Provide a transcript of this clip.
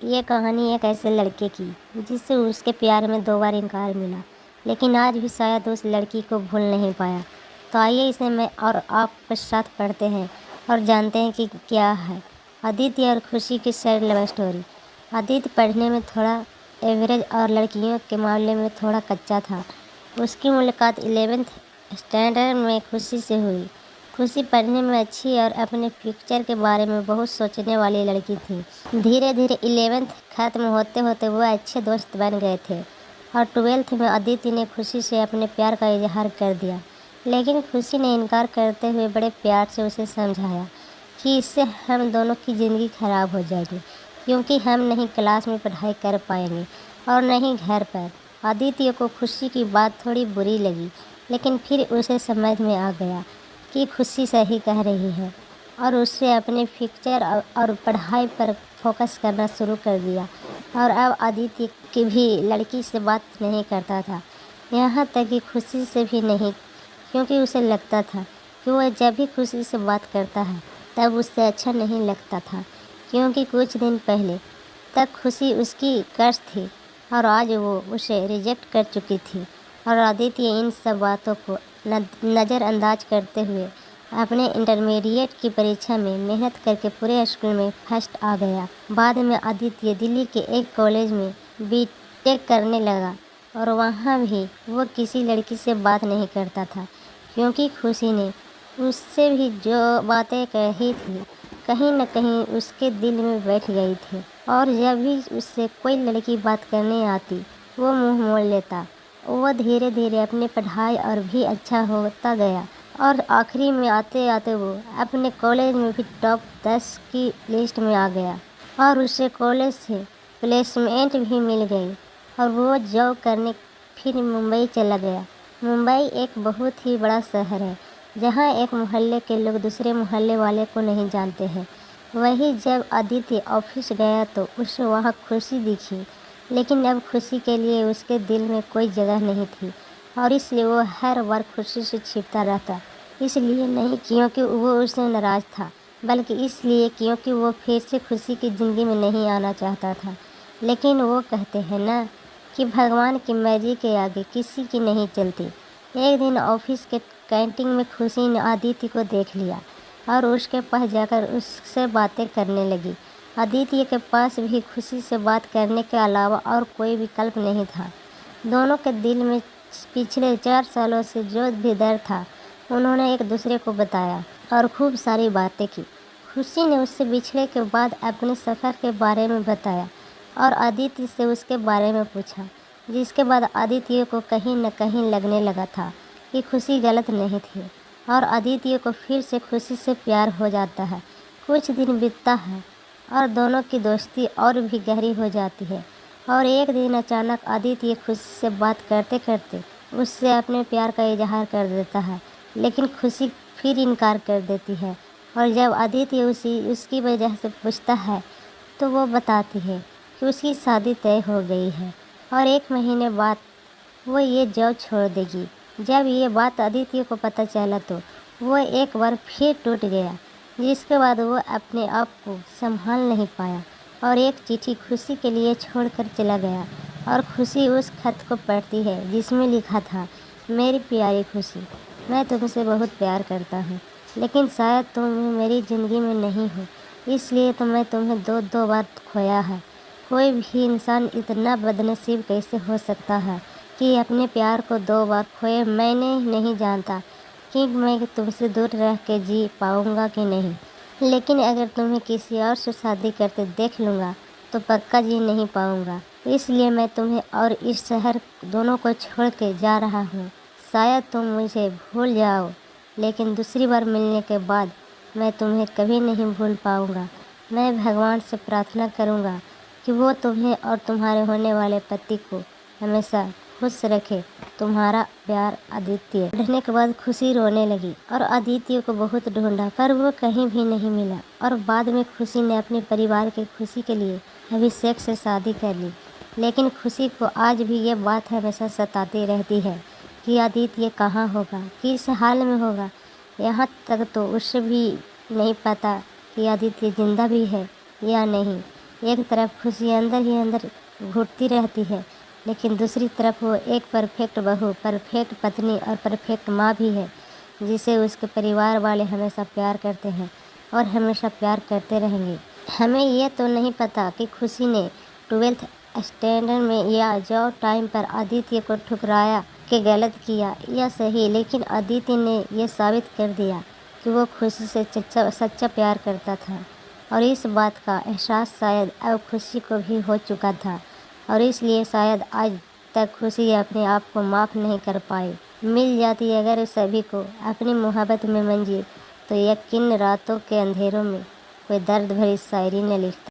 ये कहानी एक ऐसे लड़के की जिससे उसके प्यार में 2 बार इनकार मिला, लेकिन आज भी शायद उस लड़की को भूल नहीं पाया। तो आइए इसे मैं और आप के साथ पढ़ते हैं और जानते हैं कि क्या है अदिति और खुशी की सैड लव स्टोरी। अदिति पढ़ने में थोड़ा एवरेज और लड़कियों के मामले में थोड़ा कच्चा था। उसकी मुलाकात 11th स्टैंडर्ड में खुशी से हुई। खुशी पढ़ने में अच्छी और अपने फ्यूचर के बारे में बहुत सोचने वाली लड़की थी। धीरे धीरे 11th खत्म होते होते वो अच्छे दोस्त बन गए थे और 12th में अदिति ने खुशी से अपने प्यार का इजहार कर दिया, लेकिन खुशी ने इनकार करते हुए बड़े प्यार से उसे समझाया कि इससे हम दोनों की ज़िंदगी खराब हो जाएगी, क्योंकि हम नहीं क्लास में पढ़ाई कर पाएंगे और नहीं घर पर। अदिति को खुशी की बात थोड़ी बुरी लगी, लेकिन फिर उसे समझ में आ गया कि खुशी सही कह रही है और उससे अपने फ्यूचर और पढ़ाई पर फोकस करना शुरू कर दिया। और अब अदिति की भी लड़की से बात नहीं करता था, यहाँ तक कि खुशी से भी नहीं, क्योंकि उसे लगता था कि वह जब भी खुशी से बात करता है तब उससे अच्छा नहीं लगता था, क्योंकि कुछ दिन पहले तक खुशी उसकी क्रश थी और आज वो उसे रिजेक्ट कर चुकी थी। और अदिति इन सब बातों को नज़रअंदाज करते हुए अपने इंटरमीडिएट की परीक्षा में मेहनत करके पूरे स्कूल में फर्स्ट आ गया। बाद में आदित्य दिल्ली के एक कॉलेज में बीटेक करने लगा और वहाँ भी वो किसी लड़की से बात नहीं करता था, क्योंकि खुशी ने उससे भी जो बातें कही थी कहीं न कहीं उसके दिल में बैठ गई थी। और जब भी उससे कोई लड़की बात करने आती वो मुँह मोड़ लेता। वो धीरे धीरे अपनी पढ़ाई और भी अच्छा होता गया और आखिरी में आते आते वो अपने कॉलेज में भी टॉप 10 की लिस्ट में आ गया और उसे कॉलेज से प्लेसमेंट भी मिल गई और वो जॉब करने फिर मुंबई चला गया। मुंबई एक बहुत ही बड़ा शहर है, जहाँ एक मोहल्ले के लोग दूसरे मोहल्ले वाले को नहीं जानते हैं। वही जब आदित्य ऑफिस गया तो उसे वहाँ खुशी दिखी, लेकिन अब खुशी के लिए उसके दिल में कोई जगह नहीं थी और इसलिए वो हर बार खुशी से छिपता रहता। इसलिए नहीं क्योंकि वो उससे नाराज़ था, बल्कि इसलिए क्योंकि वो फिर से खुशी की ज़िंदगी में नहीं आना चाहता था। लेकिन वो कहते हैं ना कि भगवान की मर्जी के आगे किसी की नहीं चलती। एक दिन ऑफिस के कैंटीन में खुशी ने आदित्य को देख लिया और उसके पास जाकर उससे बातें करने लगी। आदित्य के पास भी खुशी से बात करने के अलावा और कोई विकल्प नहीं था। दोनों के दिल में पिछले 4 सालों से जो भी दर्द था उन्होंने एक दूसरे को बताया और खूब सारी बातें की। खुशी ने उससे बिछड़े के बाद अपने सफ़र के बारे में बताया और आदित्य से उसके बारे में पूछा, जिसके बाद आदित्य को कहीं न कहीं लगने लगा था कि खुशी गलत नहीं थी और आदित्य को फिर से खुशी से प्यार हो जाता है। कुछ दिन बीतता है और दोनों की दोस्ती और भी गहरी हो जाती है और एक दिन अचानक आदित्य खुशी से बात करते करते उससे अपने प्यार का इजहार कर देता है, लेकिन खुशी फिर इनकार कर देती है। और जब आदित्य उसकी वजह से पूछता है तो वो बताती है कि उसकी शादी तय हो गई है और 1 महीने बाद वो ये जॉब छोड़ देगी। जब ये बात आदित्य को पता चला तो वो एक बार फिर टूट गया, जिसके बाद वो अपने आप को संभाल नहीं पाया और एक चिट्ठी खुशी के लिए छोड़कर चला गया। और खुशी उस खत को पढ़ती है जिसमें लिखा था, मेरी प्यारी खुशी, मैं तुमसे बहुत प्यार करता हूँ, लेकिन शायद तुम मेरी ज़िंदगी में नहीं हो, इसलिए तो मैं तुम्हें दो बार खोया है। कोई भी इंसान इतना बदनसीब कैसे हो सकता है कि अपने प्यार को 2 बार खोए। मैंने नहीं जानता कि मैं तुमसे दूर रह के जी पाऊँगा कि नहीं, लेकिन अगर तुम्हें किसी और से शादी करते देख लूँगा तो पक्का जी नहीं पाऊँगा। इसलिए मैं तुम्हें और इस शहर दोनों को छोड़ के जा रहा हूँ। शायद तुम मुझे भूल जाओ, लेकिन दूसरी बार मिलने के बाद मैं तुम्हें कभी नहीं भूल पाऊँगा। मैं भगवान से प्रार्थना करूँगा कि वो तुम्हें और तुम्हारे होने वाले पति को हमेशा खुश रखे। तुम्हारा प्यार, आदित्य। पढ़ने के बाद खुशी रोने लगी और आदित्य को बहुत ढूंढा पर वो कहीं भी नहीं मिला। और बाद में खुशी ने अपने परिवार की खुशी के लिए अभिषेक से शादी कर ली, लेकिन खुशी को आज भी ये बात हमेशा सताती रहती है कि आदित्य कहाँ होगा, किस हाल में होगा। यहाँ तक तो उसे भी नहीं पता कि आदित्य जिंदा भी है या नहीं। एक तरफ खुशी अंदर ही अंदर घुटती रहती है, लेकिन दूसरी तरफ वो एक परफेक्ट बहू, परफेक्ट पत्नी और परफेक्ट माँ भी है, जिसे उसके परिवार वाले हमेशा प्यार करते हैं और हमेशा प्यार करते रहेंगे। हमें ये तो नहीं पता कि खुशी ने 12th स्टैंडर्ड में या जॉब टाइम पर आदित्य को ठुकराया कि गलत किया या सही, लेकिन आदित्य ने यह साबित कर दिया कि वो खुशी से सच्चा प्यार करता था। और इस बात का एहसास शायद अब खुशी को भी हो चुका था, और इसलिए शायद आज तक खुशी अपने आप को माफ़ नहीं कर पाई। मिल जाती अगर सभी को अपनी मोहब्बत में मंजिल, तो यकीन रातों के अंधेरों में कोई दर्द भरी शायरी न लिखता।